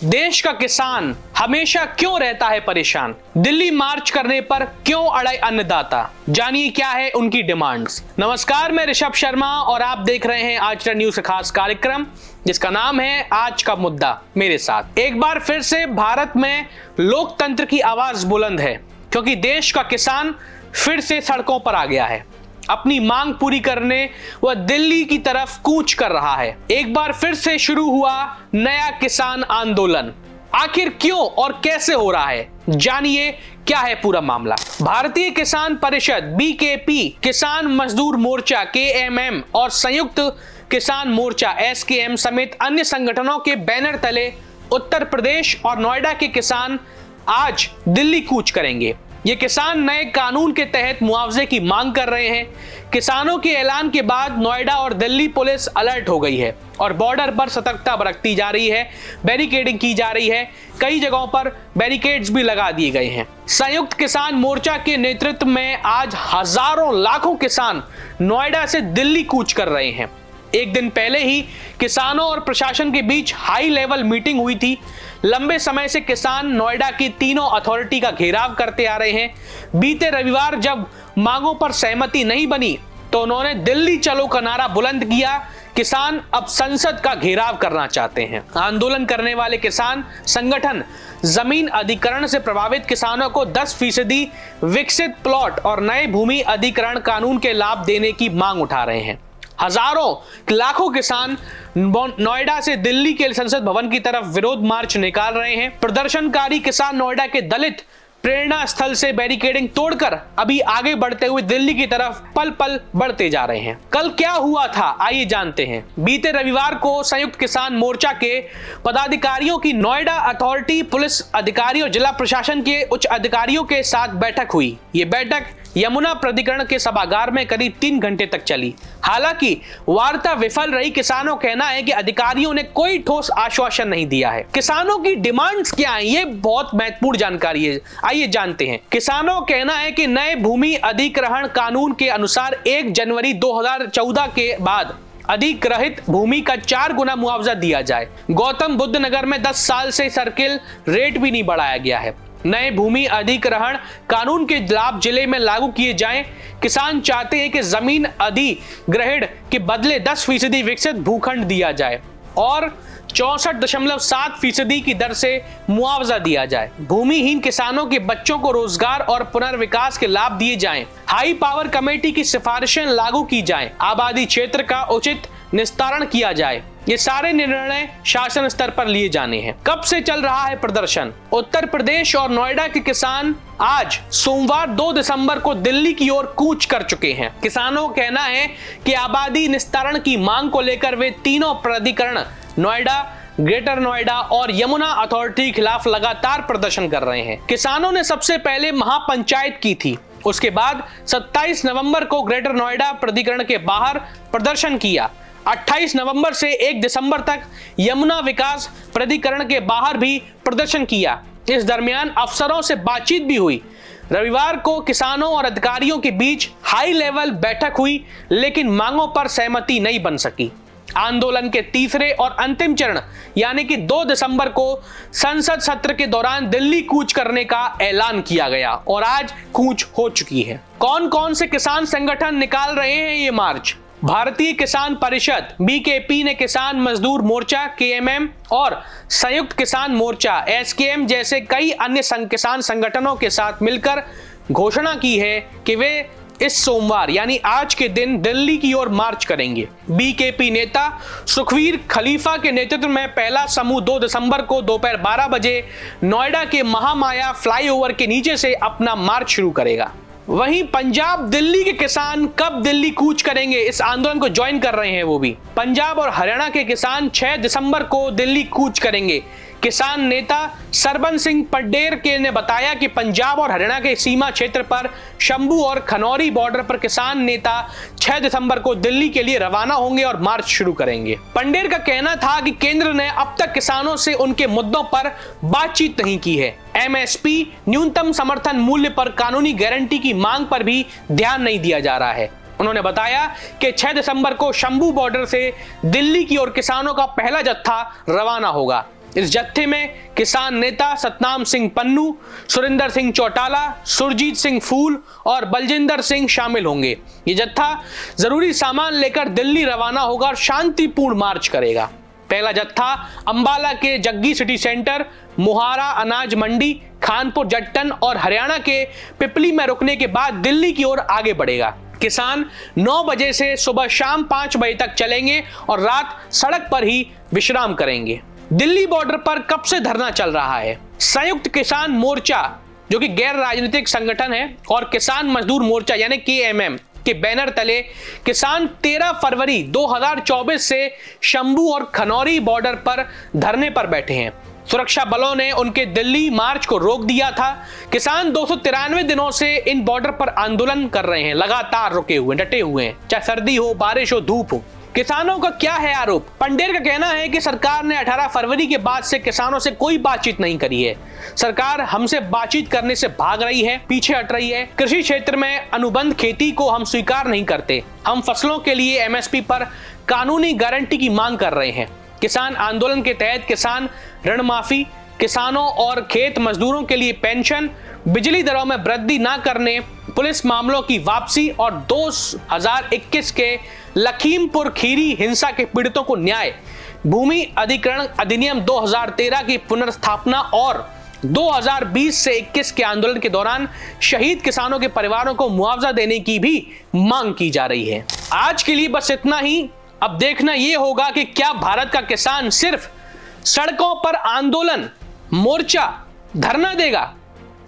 देश का किसान हमेशा क्यों रहता है परेशान? दिल्ली मार्च करने पर क्यों अड़े अन्नदाता? जानिए क्या है उनकी डिमांड्स। नमस्कार, मैं ऋषभ शर्मा और आप देख रहे हैं आज न्यूज का खास कार्यक्रम जिसका नाम है आज का मुद्दा मेरे साथ। एक बार फिर से भारत में लोकतंत्र की आवाज बुलंद है क्योंकि देश का किसान फिर से सड़कों पर आ गया है। अपनी मांग पूरी करने वह दिल्ली की तरफ कूच कर रहा है। एक बार फिर से शुरू हुआ नया किसान आंदोलन। आखिर क्यों और कैसे हो रहा है, जानिए क्या है पूरा मामला। भारतीय किसान परिषद बीकेपी, किसान मजदूर मोर्चा केएमएम और संयुक्त किसान मोर्चा एसकेएम समेत अन्य संगठनों के बैनर तले उत्तर प्रदेश और नोएडा के किसान आज दिल्ली कूच करेंगे। ये किसान नए कानून के तहत मुआवजे की मांग कर रहे हैं। किसानों के ऐलान के बाद नोएडा और दिल्ली पुलिस अलर्ट हो गई है और बॉर्डर पर सतर्कता बरती जा रही है, बैरिकेडिंग की जा रही है। कई जगहों पर बैरिकेड्स भी लगा दिए गए हैं। संयुक्त किसान मोर्चा के नेतृत्व में आज हजारों लाखों किसान नोएडा से दिल्ली कूच कर रहे हैं। एक दिन पहले ही किसानों और प्रशासन के बीच हाई लेवल मीटिंग हुई थी। लंबे समय से किसान नोएडा की तीनों अथॉरिटी का घेराव करते आ रहे हैं। बीते रविवार जब मांगों पर सहमति नहीं बनी तो उन्होंने दिल्ली चलो का नारा बुलंद किया। किसान अब संसद का घेराव करना चाहते हैं। आंदोलन करने वाले किसान संगठन जमीन अधिग्रहण से प्रभावित किसानों को 10% विकसित प्लॉट और नए भूमि अधिग्रहण कानून के लाभ देने की मांग उठा रहे हैं। हजारों लाखों किसान नोएडा से दिल्ली के संसद भवन की तरफ विरोध मार्च निकाल रहे हैं। प्रदर्शनकारी किसान नोएडा के दलित प्रेरणा स्थल से बैरिकेडिंग तोड़कर अभी आगे बढ़ते हुए दिल्ली की तरफ पल पल बढ़ते जा रहे हैं। कल क्या हुआ था, आइए जानते हैं। बीते रविवार को संयुक्त किसान मोर्चा के पदाधिकारियों की नोएडा अथॉरिटी, पुलिस अधिकारियों और जिला प्रशासन के उच्च अधिकारियों के साथ बैठक हुई। ये बैठक यमुना प्राधिकरण के सभागार में करीब 3 घंटे तक चली। हालांकि वार्ता विफल रही। किसानों का कहना है कि अधिकारियों ने कोई ठोस आश्वासन नहीं दिया है। किसानों की डिमांड्स क्या हैं, ये बहुत महत्वपूर्ण जानकारी है, आइए जानते हैं। किसानों का कहना है कि नए भूमि अधिग्रहण कानून के अनुसार 1 जनवरी 2014 के बाद अधिग्रहित भूमि का 4 गुना मुआवजा दिया जाए। गौतम बुद्ध नगर में 10 साल से सर्किल रेट भी नहीं बढ़ाया गया है। नए भूमि अधिग्रहण कानून के लाभ जिले में लागू किए जाएं। किसान चाहते हैं कि जमीन अधिग्रहण के बदले 10% विकसित भूखंड दिया जाए और 64.7% की दर से मुआवजा दिया जाए। भूमिहीन किसानों के बच्चों को रोजगार और पुनर्विकास के लाभ दिए जाएं। हाई पावर कमेटी की सिफारिशें लागू की जाएं। आबादी क्षेत्र का उचित निस्तारण किया जाए। ये सारे निर्णय शासन स्तर पर लिए जाने हैं। कब से चल रहा है प्रदर्शन? उत्तर प्रदेश और नोएडा के किसान आज सोमवार 2 दिसंबर को दिल्ली की ओर कूच कर चुके हैं। किसानों का कहना है कि आबादी निस्तारण की मांग को लेकर वे तीनों प्राधिकरण नोएडा, ग्रेटर नोएडा और यमुना अथॉरिटी के खिलाफ लगातार प्रदर्शन कर रहे हैं। किसानों ने सबसे पहले महापंचायत की थी, उसके बाद 27 नवंबर को ग्रेटर नोएडा प्राधिकरण के बाहर प्रदर्शन किया। 28 नवंबर से 1 दिसंबर तक यमुना विकास प्राधिकरण के बाहर भी प्रदर्शन किया। इस दरमियान अफसरों से बातचीत भी हुई। रविवार को किसानों और अधिकारियों के बीच हाई लेवल बैठक हुई, लेकिन मांगों पर सहमति नहीं बन सकी। आंदोलन के तीसरे और अंतिम चरण यानी कि 2 दिसंबर को संसद सत्र के दौरान दिल्ली कूच करने का ऐलान किया गया और आज कूच हो चुकी है। कौन कौन से किसान संगठन निकाल रहे हैं ये मार्च? भारतीय किसान परिषद बीकेपी ने किसान मजदूर मोर्चा केएमएम और संयुक्त किसान मोर्चा एसकेएम जैसे कई अन्य किसान संगठनों के साथ मिलकर घोषणा की है कि वे इस सोमवार यानी आज के दिन दिल्ली की ओर मार्च करेंगे। बीकेपी नेता सुखवीर खलीफा के नेतृत्व में पहला समूह 2 दिसंबर को दोपहर 12 बजे नोएडा के महामाया फ्लाईओवर के नीचे से अपना मार्च शुरू करेगा। वहीं पंजाब दिल्ली के किसान कब दिल्ली कूच करेंगे, इस आंदोलन को ज्वाइन कर रहे हैं वो भी। पंजाब और हरियाणा के किसान 6 दिसंबर को दिल्ली कूच करेंगे। किसान नेता सरबन सिंह पड्डेर ने बताया कि पंजाब और हरियाणा के सीमा क्षेत्र पर शंभू और खनौरी बॉर्डर पर किसान नेता 6 दिसंबर को दिल्ली के लिए रवाना होंगे और मार्च शुरू करेंगे। पड्डेर का कहना था कि केंद्र ने अब तक किसानों से उनके मुद्दों पर बातचीत नहीं की है। एमएसपी न्यूनतम समर्थन मूल्य पर कानूनी गारंटी की मांग पर भी ध्यान नहीं दिया जा रहा है। उन्होंने बताया कि 6 दिसंबर को शंभू बॉर्डर से दिल्ली की ओर किसानों का पहला जत्था रवाना होगा। इस जत्थे में किसान नेता सतनाम सिंह पन्नू, सुरेंद्र सिंह चौटाला, सुरजीत सिंह फूल और बलजिंदर सिंह शामिल होंगे। ये जत्था जरूरी सामान लेकर दिल्ली रवाना होगा और शांतिपूर्ण मार्च करेगा। पहला जत्था अंबाला के जग्गी सिटी सेंटर, मोहारा अनाज मंडी, खानपुर जट्टन और हरियाणा के पिपली में रुकने के बाद दिल्ली की ओर आगे बढ़ेगा। किसान 9 बजे से सुबह शाम 5 बजे तक चलेंगे और रात सड़क पर ही विश्राम करेंगे। दिल्ली बॉर्डर पर कब से धरना चल रहा है? संयुक्त किसान मोर्चा, जो कि गैर राजनीतिक संगठन है, और किसान मजदूर मोर्चा यानी KMM के बैनर तले किसान 13 फरवरी 2024 से शंभू और खनौरी बॉर्डर पर धरने पर बैठे हैं। सुरक्षा बलों ने उनके दिल्ली मार्च को रोक दिया था। किसान 293 दिनों से इन बॉर्डर पर आंदोलन कर रहे हैं, लगातार रुके हुए, डटे हुए हैं, चाहे सर्दी हो, बारिश हो, धूप हो। किसानों का क्या है आरोप? पंडेर का कहना है कि सरकार ने 18 फरवरी के बाद से किसानों से कोई बातचीत नहीं करी है। सरकार हमसे बातचीत करने से भाग रही है, पीछे हट रही है। कृषि क्षेत्र में अनुबंध खेती को हम स्वीकार नहीं करते। हम फसलों के लिए MSP पर कानूनी गारंटी की मांग कर रहे हैं। किसान आंदोलन के तहत किसान ऋण माफी, किसानों और खेत मजदूरों के लिए पेंशन, बिजली दरों में वृद्धि न करने, पुलिस मामलों की वापसी और 2021 के लखीमपुर खीरी हिंसा के पीड़ितों को न्याय, भूमि अधिग्रहण अधिनियम 2013 की पुनर्स्थापना और 2020 से 21 के आंदोलन के दौरान शहीद किसानों के परिवारों को मुआवजा देने की भी मांग की जा रही है। आज के लिए बस इतना ही। अब देखना यह होगा कि क्या भारत का किसान सिर्फ सड़कों पर आंदोलन, मोर्चा, धरना देगा?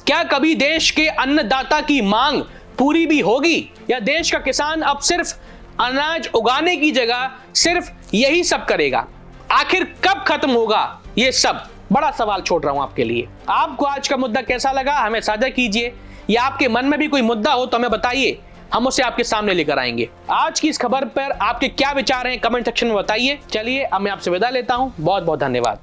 क्या कभी देश के अन्नदाता की मांग पूरी भी होगी, या देश का किसान अब सिर्फ अनाज उगाने की जगह सिर्फ यही सब करेगा? आखिर कब खत्म होगा ये सब? बड़ा सवाल छोड़ रहा हूं आपके लिए। आपको आज का मुद्दा कैसा लगा हमें साझा कीजिए, या आपके मन में भी कोई मुद्दा हो तो हमें बताइए, हम उसे आपके सामने लेकर आएंगे। आज की इस खबर पर आपके क्या विचार हैं कमेंट सेक्शन में बताइए। चलिए अब मैं आपसे विदा लेता हूं, बहुत बहुत धन्यवाद।